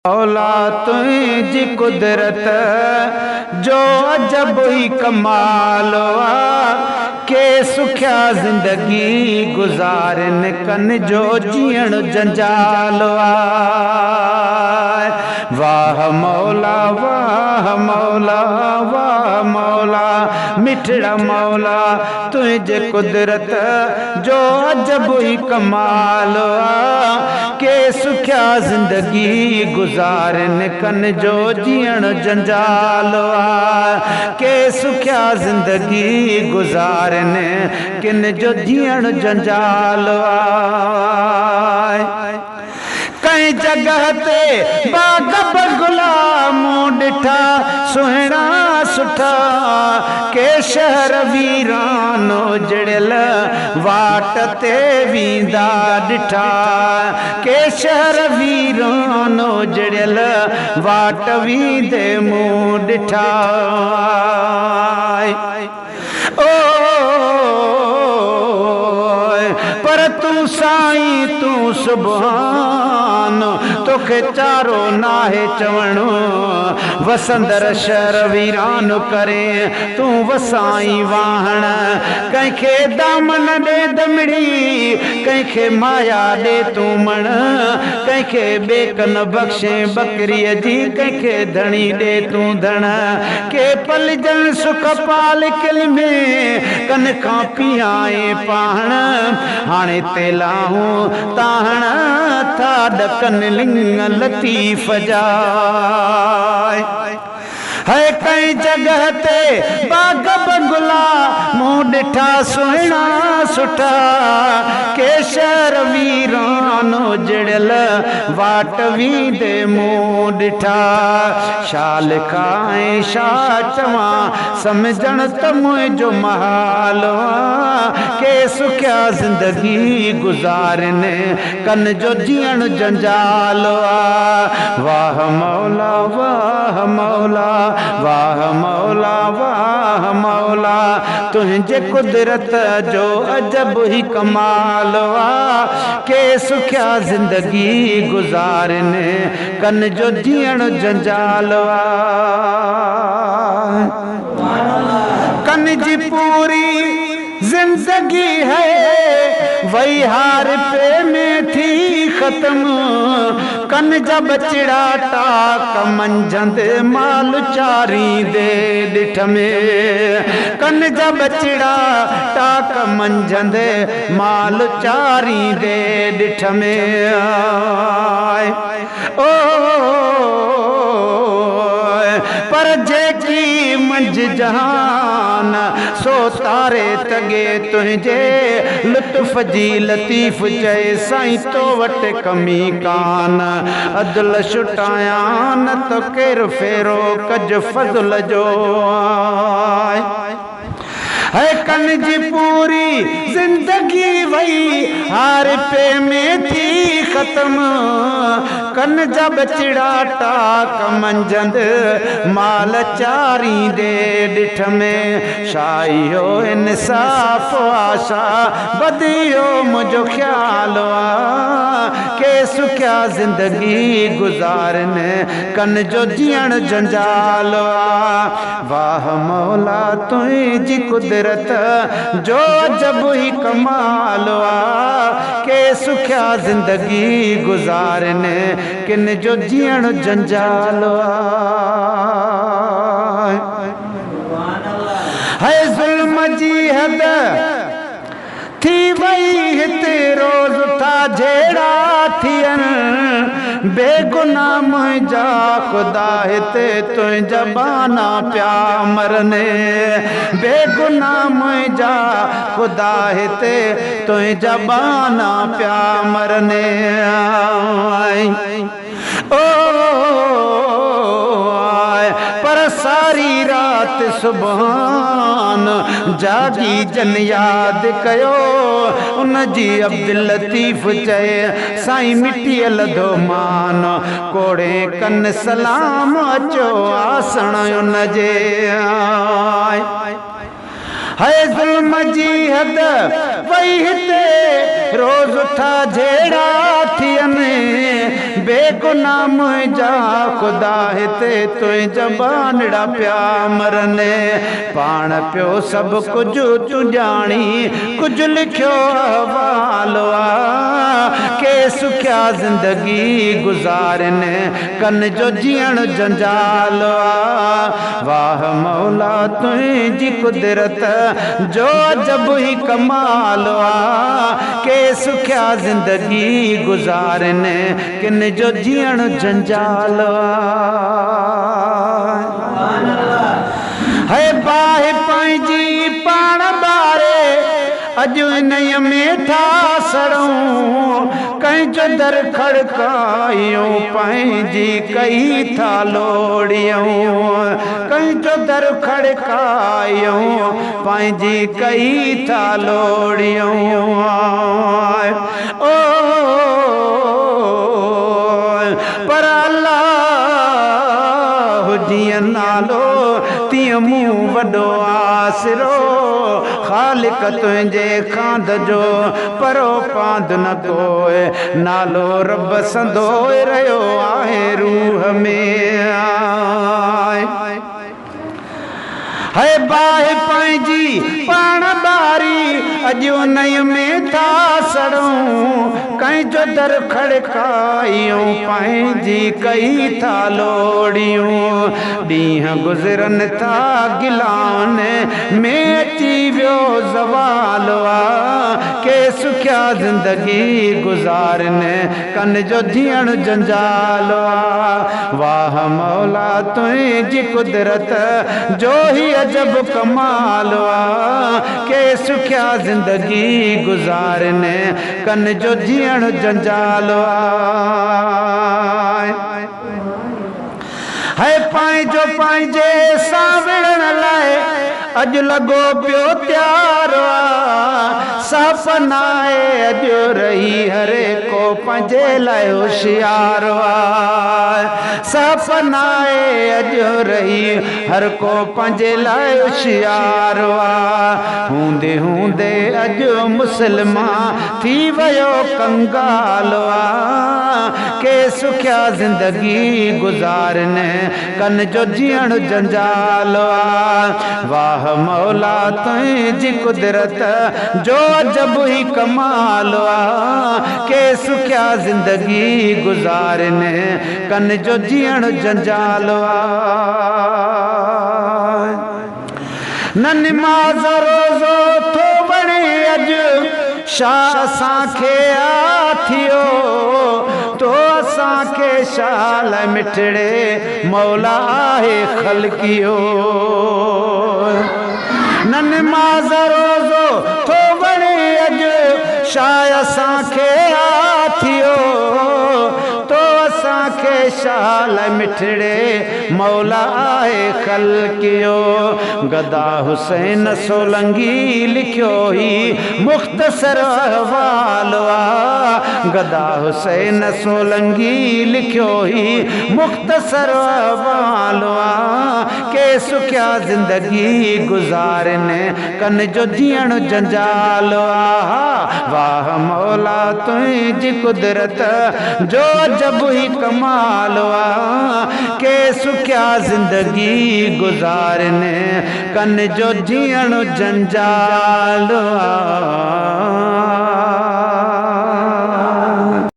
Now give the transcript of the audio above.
मौला तुझी कुदरत जो अजब ही कमाल के सुख्या जिंदगी गुजारन कन जो जियण जंजाल वाह मौला वाह मौला वाह मौला मिठड़ा मौला तुझे कुदरत जो अजब ही कमाल के सुख्या जिंदगी गुजारन कन जो जियण जंजाल के सुख्या जिंदगी गुजारन किन जो जियण जंजाल कई जगह ते बाग बगुला मूं ॾिठा सुहिणा सुठा के शहर वीरानो जड़ियल वाट ते वींदा ॾिठा के शहर वीरानो जड़ियल वाट वींदे मूं ॾिठा ओ पर तू साईं तू सुभान तोखे चारो नाहे चवणो वसंदर शहर वीरान करे तू वसाई वाहण कंहिंखे दामन ॾे दमड़ी कंहिंखे माया ॾे तू मण कंहिंखे बेकन बख़्शे बकरीअ जी कंहिंखे धणी ॾे तू धण के पलजन सुख पाल किल में कन खां पियाए पाण हाणे तेलाहूं ताहण था ॾकन लिंग लतीफ़ जाए है कई जगह ते बाग बगुला मूं ॾिठा सुहिणा सुठा के शहर वीरानो जड़ियल वाट वींदे मूं ॾिठा छा लिखां छा चवां सम्झण त मुंहिंजो महाल के सुख्या जिंदगी गुजारन कन जो जियण जंजाल वाह मौला वाह मौला वाह मौला वाह मौला तुझे कुदरत जो अजब ही कमाल के सुख्या जिंदगी गुजारन कन जो जियण जंजाल कन जी पूरी जिंदगी है वही हार पे में थी खत्म कन जा बचड़ा टाक मंझंद माल चारी दे ॾिठ में कन जा बचड़ा टाक मंझंद माल चारी दे ॾिठ में ओ पर जेकी मंझ जहान सो तारे तगे तुझे लुत्फ जी लतीफ़ चए साईं तो वट कमी कान अदल छुटाया न तो केर फेरो कज फज़ल जो है कन जी पूरी जिंदगी वही हार पे में थी खत्म कन जा बचड़ा टाक मंझंद माल चारी दे ॾिठ में शाइयो इंसाफ आशा बदियो मुझो ख्याल के सुख्या जिंदगी गुजारन कन जो जियण जंजाल वाह मौला तुझी कुदरत जो जब ही कमाल के सुख्या जिंदगी गुजारन किन जो जियण जंजाल है जुल्म जी हद थी वई हिते रोज था जेड़ा थियन बेगुनाह मुंहिंजा खुदा हिते तुंहिंजा बाना पिया मरने बेगुनाह मुंहिंजा खुदा हिते तुंहिंजा बाना पिया मरने ओ पर सारी रात सुभान जागी जन याद कयो उन जी अब्दुल लतीफ़ चए साईं मिट्टीअ लधो मान कोड़े कन सलाम अचो आसण उन जे है जुल्म जी हद वही हिते रोज उठा जेड़ा थियन बेगुनाह मुंहिंजा ख़ुदा हिते तुंहिंजा बानड़ा पिया मरने पाण पियो सभु कुझु तूं ॼाणी कुझु लिखियो हवाल के सुखिया ज़िंदगी गुज़ारने कन जो जीअण जंजाल वाह मौला तुंहिंजी कुदरत जो अजब ही कमाल के सुखिया ज़िंदगी गुज़ारने किन जो जीअण जंजाल है बाहि पंहिंजी पाण ॿारे अॼु इन्हीअ में था सड़ूं कंहिंजो दर खड़कायूं पंहिंजी कई था लोड़ियूं कंहिंजो दर खड़कायूं पंहिंजी कई था लोड़ियूं ओ पर अल्लाह जीअं नालो तीअं मूं वॾो आसरो ख़ालिक तुंहिंजे खांद जो परो पांद न कोई नालो रब संदोए रहियो आहे रूह में है बाहि पंहिंजी पाण ॿारी अॼु उन्हीअ में था सड़ूं कंहिंजो दर खड़कायूं पंहिंजी कई था लोड़ियूं ॾींहं गुज़रनि था गिलान में अची वियो ज़वाल के सुखिया ज़िंदगी गुज़ारने कन जो जीअण जंजाल वाह मौला तुंहिंजी कुदरत जो ही अजब कमाल के सुखिया ज़िंदगी गुज़ारने कन जो जीअण जंजाल है पंहिंजो पंहिंजे सां विढ़ण लाइ अॼु लॻो पियो तयारु सपनाए अॼु रही हरे को पंहिंजे लाइ होशियारु सपनाए अॼु रही हर को पंहिंजे लाइ होशियारु हूंदे हूंदे अॼु मुस्लमान थी वियो कंगाल के सुखिया ज़िंदगी गुज़ारने कन जो जीअण जंजाल वाह मौला तुंहिंजी कुदरत जो अजब ही कमाल के सुखिया ज़िंदगी गुज़ारने कन जो जीअण जंजाल न निमाज़ रोज़ो थो बणे अॼु छा असांखे थियो तो असांखे शाल मिठड़े मौला आहे ख़लकियो न निमाज़ रोज़ो थो वणे अॼु छा असांखे थियो तो असांखे शाल मिठड़े मौला आहे ख़लकियो गदा हुसैन सोलंगी लिखियो ही मुख़्तसर अहवाल गदा हुसैन सोलंगी लिखियो ही मुख़्तसर अहवाल के सुखिया ज़िंदगी गुज़ारने कन जो जीअण जंजाल वाह मौला तुंहिंजी कुदरत जो अजब ही कमाल के सुखिया ज़िंदगी गुज़ारने कन जो जीअण जंजाल